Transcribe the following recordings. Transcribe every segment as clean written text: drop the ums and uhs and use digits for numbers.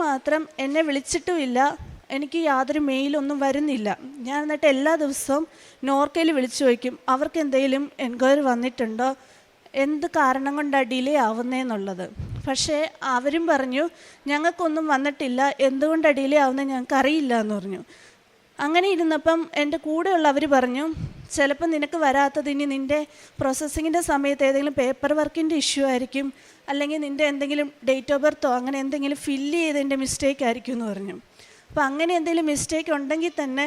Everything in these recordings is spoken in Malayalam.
മാത്രം എന്നെ വിളിച്ചിട്ടുമില്ല, എനിക്ക് യാതൊരു മെയിലൊന്നും വരുന്നില്ല. ഞാൻ എന്നിട്ട് എല്ലാ ദിവസവും നോർക്കയിൽ വിളിച്ചു ചോദിക്കും, അവർക്ക് എന്തെങ്കിലും എൻക്വയറി വന്നിട്ടുണ്ടോ, എന്ത് കാരണം കൊണ്ടാണ് ഡിലേ ആവുന്നതെന്നുള്ളത്. പക്ഷേ അവരും പറഞ്ഞു ഞങ്ങൾക്കൊന്നും വന്നിട്ടില്ല, എന്തുകൊണ്ടാണ് ഡിലേ ആവുന്നത് ഞങ്ങൾക്കറിയില്ല എന്ന് പറഞ്ഞു. അങ്ങനെ ഇരുന്നപ്പം എൻ്റെ കൂടെയുള്ളവർ പറഞ്ഞു, ചിലപ്പോൾ നിനക്ക് വരാത്തത് ഇനി നിൻ്റെ പ്രോസസ്സിങ്ങിൻ്റെ സമയത്ത് ഏതെങ്കിലും പേപ്പർ വർക്കിൻ്റെ ഇഷ്യൂ ആയിരിക്കും, അല്ലെങ്കിൽ നിൻ്റെ എന്തെങ്കിലും ഡേറ്റ് ഓഫ് ബർത്തോ അങ്ങനെ എന്തെങ്കിലും ഫില്ല് ചെയ്തതിൻ്റെ മിസ്റ്റേക്ക് ആയിരിക്കും എന്ന് പറഞ്ഞു. അപ്പോൾ അങ്ങനെ എന്തെങ്കിലും മിസ്റ്റേക്ക് ഉണ്ടെങ്കിൽ തന്നെ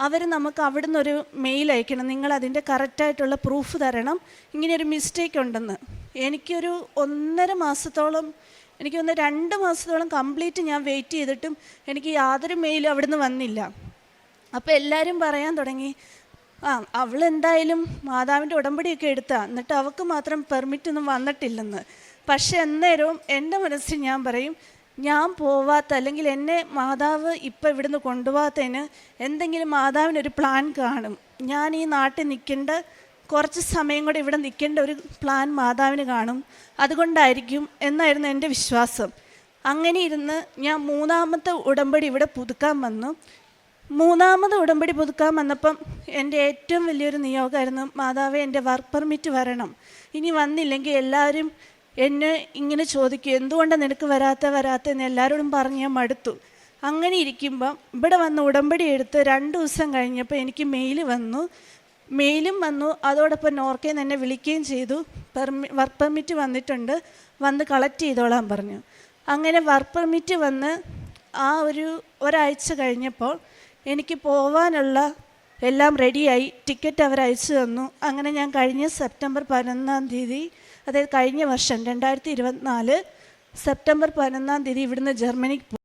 അവർ നമുക്ക് അവിടെ നിന്നൊരു മെയിൽ അയക്കണം, നിങ്ങൾ അതിൻ്റെ കറക്റ്റായിട്ടുള്ള പ്രൂഫ് തരണം, ഇങ്ങനെയൊരു മിസ്റ്റേക്ക് ഉണ്ടെന്ന്. എനിക്കൊരു 1.5 മാസത്തോളം, എനിക്കൊന്ന് 2 മാസത്തോളം കംപ്ലീറ്റ് ഞാൻ വെയിറ്റ് ചെയ്തിട്ടും എനിക്ക് യാതൊരു മെയിലും അവിടെ നിന്ന് വന്നില്ല. അപ്പോൾ എല്ലാവരും പറയാൻ തുടങ്ങി, അവളെന്തായാലും മാതാവിൻ്റെ ഉടമ്പടിയൊക്കെ എടുത്താ, എന്നിട്ട് അവൾക്ക് മാത്രം പെർമിറ്റൊന്നും വന്നിട്ടില്ലെന്ന്. പക്ഷെ അന്നേരവും എൻ്റെ മനസ്സിൽ ഞാൻ പറയും, ഞാൻ പോവാത്ത അല്ലെങ്കിൽ എന്നെ മാതാവ് ഇപ്പം ഇവിടുന്ന് കൊണ്ടുപോകാത്തതിന് എന്തെങ്കിലും മാതാവിനൊരു പ്ലാൻ കാണും. ഞാൻ ഈ നാട്ടിൽ നിൽക്കേണ്ട കുറച്ച് സമയം കൂടെ ഇവിടെ നിൽക്കേണ്ട ഒരു പ്ലാൻ മാതാവിന് കാണും, അതുകൊണ്ടായിരിക്കും എന്നായിരുന്നു എൻ്റെ വിശ്വാസം. അങ്ങനെ ഇരുന്ന് ഞാൻ 3ാമത്തെ ഉടമ്പടി ഇവിടെ പുതുക്കാൻ വന്നു. 3ാമത് ഉടമ്പടി പുതുക്കാൻ വന്നപ്പം എൻ്റെ ഏറ്റവും വലിയൊരു നിയോഗമായിരുന്നു, മാതാവേ എൻ്റെ വർക്ക് പെർമിറ്റ് വരണം. ഇനി വന്നില്ലെങ്കിൽ എല്ലാവരും എന്നെ ഇങ്ങനെ ചോദിക്കും, എന്തുകൊണ്ടാണ് നിനക്ക് വരാത്തെന്ന് എല്ലാവരോടും പറഞ്ഞ് ഞാൻ മടുത്തു. അങ്ങനെ ഇരിക്കുമ്പം ഇവിടെ വന്ന് ഉടമ്പടി എടുത്ത് 2 ദിവസം കഴിഞ്ഞപ്പോൾ എനിക്ക് മെയിലും വന്നു. അതോടൊപ്പം നോർക്കയിൽ നിന്ന് എന്നെ വിളിക്കുകയും ചെയ്തു, വർക്ക് പെർമിറ്റ് വന്നിട്ടുണ്ട്, വന്ന് കളക്ട് ചെയ്തോളാൻ പറഞ്ഞു. അങ്ങനെ വർക്ക് പെർമിറ്റ് വന്ന് ആ ഒരാഴ്ച കഴിഞ്ഞപ്പോൾ എനിക്ക് പോവാനുള്ള എല്ലാം റെഡിയായി, ടിക്കറ്റ് അവർ അയച്ചു തന്നു. അങ്ങനെ ഞാൻ കഴിഞ്ഞ സെപ്റ്റംബർ 11-ാം തീയതി, അതായത് കഴിഞ്ഞ വർഷം 2024 സെപ്റ്റംബർ 11-ാം തീയതി ഇവിടുന്ന് ജർമ്മനിക്ക്